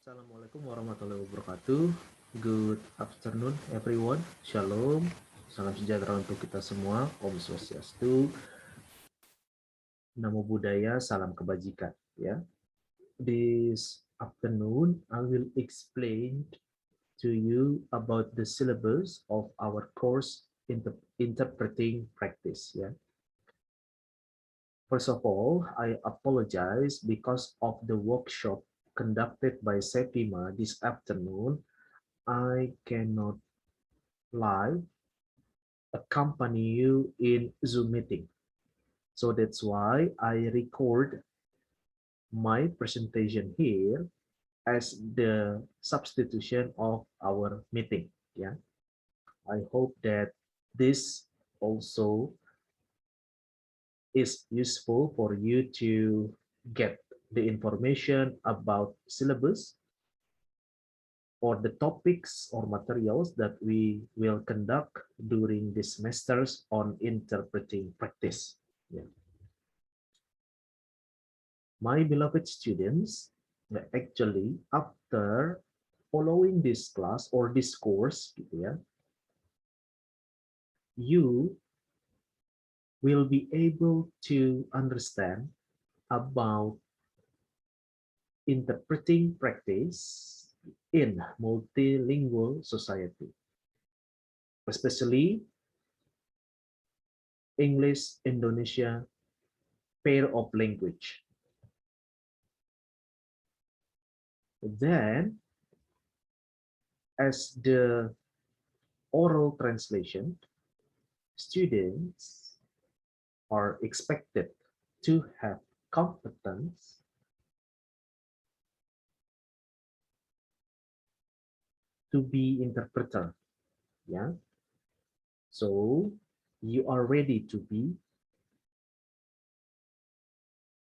Assalamualaikum warahmatullahi wabarakatuh. Good afternoon everyone. Shalom. Salam sejahtera untuk kita semua. Om Swastiastu. Namo Buddhaya, salam kebajikan. Ya. This afternoon, I will explain to you about the syllabus of our course interpreting practice. Ya. First of all, I apologize because of the workshop conducted by Sepima this afternoon. I cannot live accompany you in Zoom meeting. So that's why I record my presentation here as the substitution of our meeting. Yeah, I hope that this also is useful for you to get the information about syllabus or the topics or materials that we will conduct during the semesters on interpreting practice. Yeah. My beloved students, actually after following this class or this course, gitu ya, you will be able to understand about interpreting practice in multilingual society, especially English Indonesia pair of language. Then, as the oral translation, students are expected to have competence to be interpreter. Yeah. So you are ready to be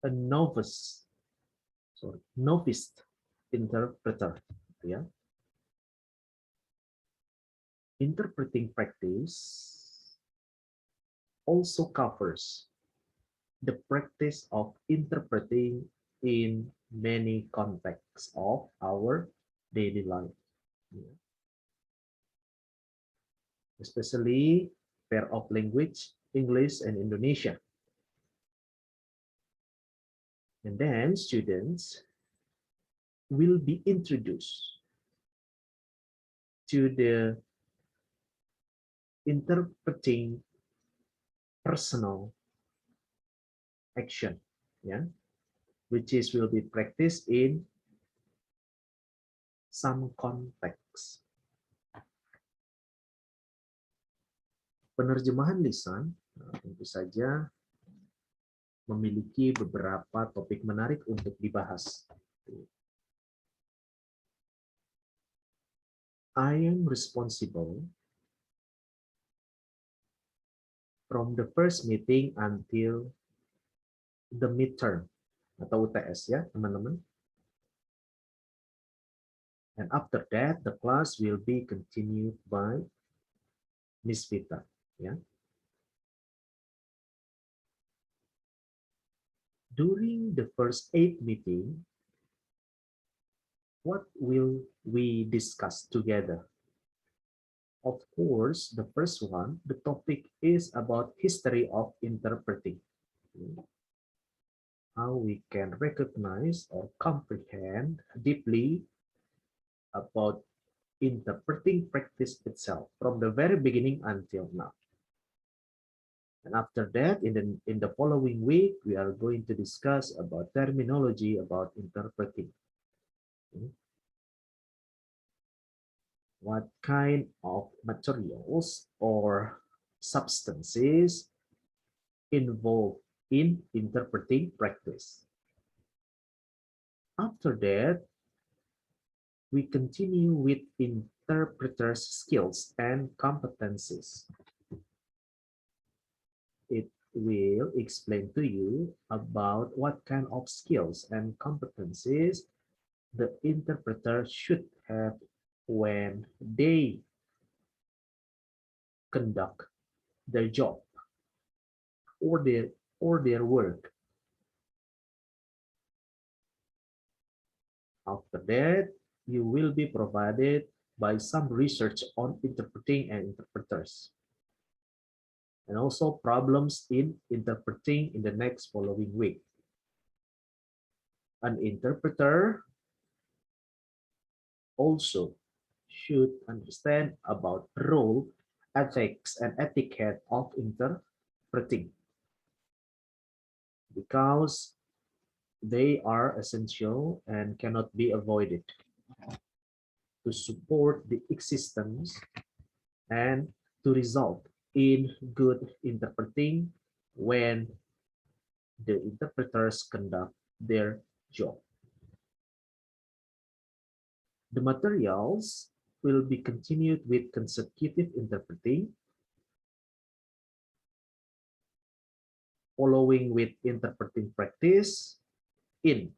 a novice interpreter. Yeah. Interpreting practice also covers the practice of interpreting in many contexts of our daily life. Yeah. Especially pair of language, English and Indonesia. And then students will be introduced to the interpreting personal action, yeah, which is will be practiced in some context. Penerjemahan lisan tentu saja memiliki beberapa topik menarik untuk dibahas. I am responsible from the first meeting until the midterm atau UTS ya teman-teman. And after that, the class will be continued by Miss Vita. Ya. During the first 8 meeting, what will we discuss together? Of course, the first one, the topic is about history of interpreting. How we can recognize or comprehend deeply about interpreting practice itself from the very beginning until now. And after that, in the following week, we are going to discuss about terminology about interpreting. What kind of materials or substances involved in interpreting practice. After that, we continue with interpreters' skills and competencies. It will explain to you about what kind of skills and competencies the interpreter should have when they conduct their job or their work. After that, you will be provided by some research on interpreting and interpreters, and also problems in interpreting in the next following week. An interpreter also should understand about role, ethics, and etiquette of interpreting, because they are essential and cannot be avoided to support the existence and to result in good interpreting when the interpreters conduct their job. The materials will be continued with consecutive interpreting, following with interpreting practice in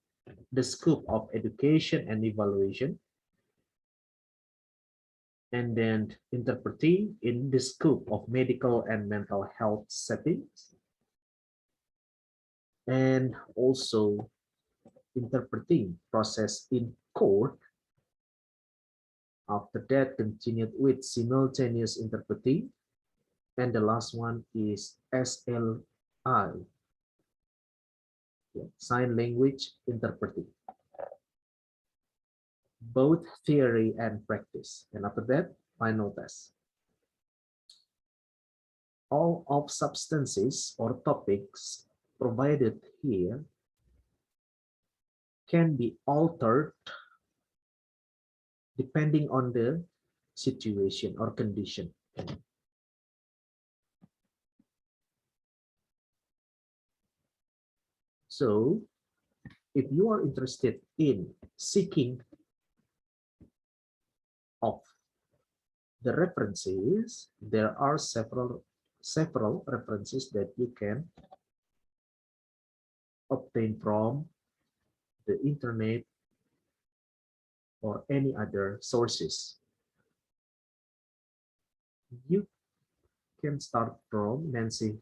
the scope of education and evaluation, and then interpreting in the scope of medical and mental health settings, and also interpreting process in court. After that, continued with simultaneous interpreting, and the last one is SLI, sign language interpreting, both theory and practice. And after that, final test. All of substances or topics provided here can be altered depending on the situation or condition. So if you are interested in seeking of the references, there are several references that you can obtain from the internet or any other sources. You can start from Nancy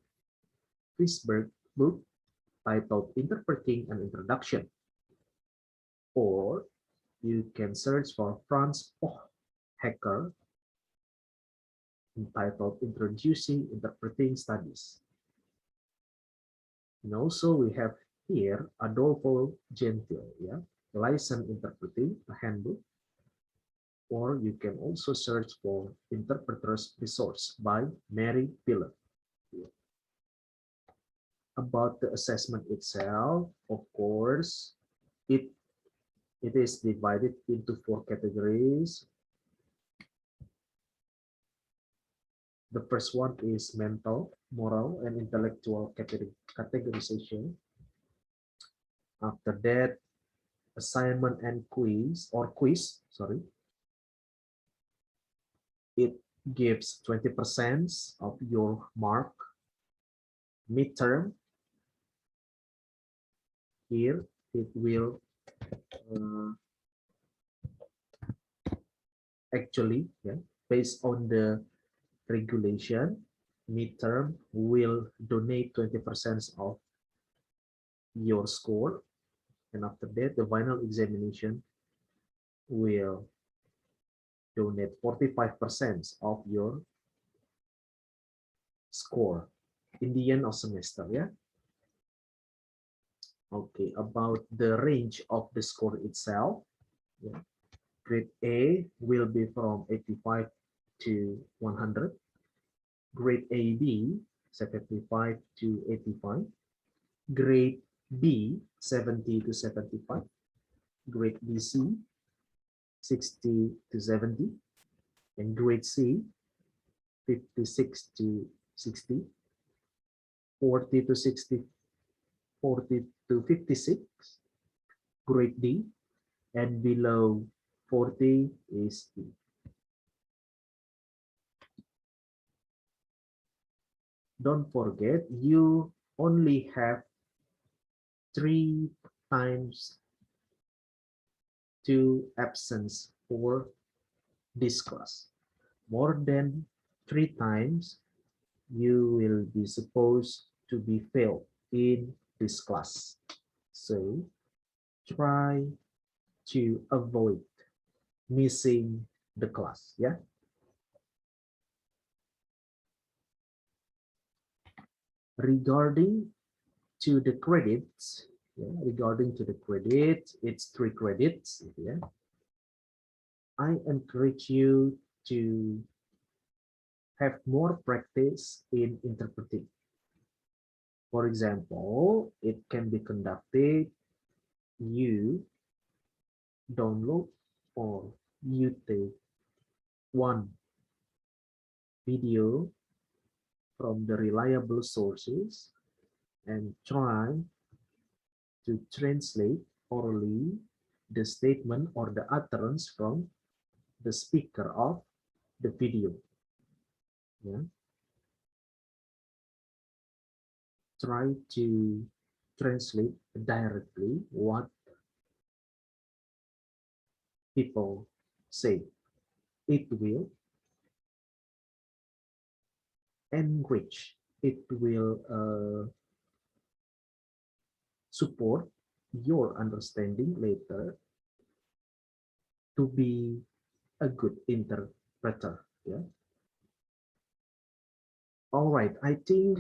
Frisberg's book titled Interpreting an Introduction, or you can search for Franz Hacker entitled Introducing Interpreting Studies. And also we have here Adolfo Gentile, License Interpreting, a handbook. Or you can also search for Interpreter's Resource by Mary Piller. About the assessment itself, of course, it is divided into 4 categories. The first one is mental, moral, and intellectual categorization. After that, assignment and quiz, it gives 20% of your mark. Midterm, here it will actually, based on the regulation, midterm will donate 20% of your score, and after that the final examination will donate 45% of your score in the end of semester. Okay, about the range of the score itself, grade A will be from 85 to 100, grade AB 75 to 85, grade B 70 to 75, grade BC 60 to 70, and grade C 56 to 60, 40 to 60, 40 to 56, grade D, and below 40 is E. Don't forget, you only have 3 times to absence for this class. More than 3 times, you will be supposed to be failed in this class. So try to avoid missing the class. Yeah. Regarding to the credits, yeah, regarding to the credits, it's 3 credits. Yeah. I encourage you to have more practice in interpreting. For example, it can be conducted, you download or you take one video from the reliable sources and try to translate orally the statement or the utterance from the speaker of the video. Yeah. Try to translate directly what people say. It will enrich, it will support your understanding later to be a good interpreter. Yeah. All right, I think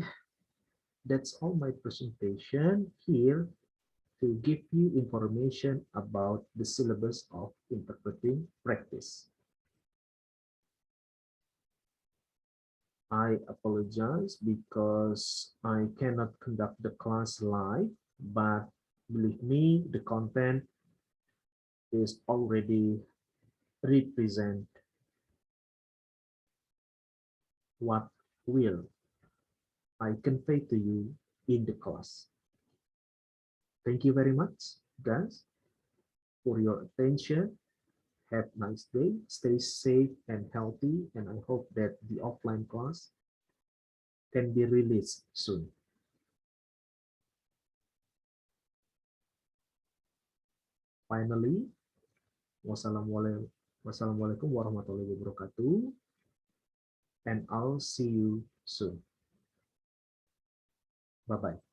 that's all my presentation here to give you information about the syllabus of interpreting practice. I apologize because I cannot conduct the class live, but believe me, the content is already represent what will I convey to you in the class. Thank you very much, guys, for your attention. Have a nice day. Stay safe and healthy, and I hope that the offline class can be released soon. Finally, wassalamualaikum warahmatullahi wabarakatuh, and I'll see you soon. Bye-bye.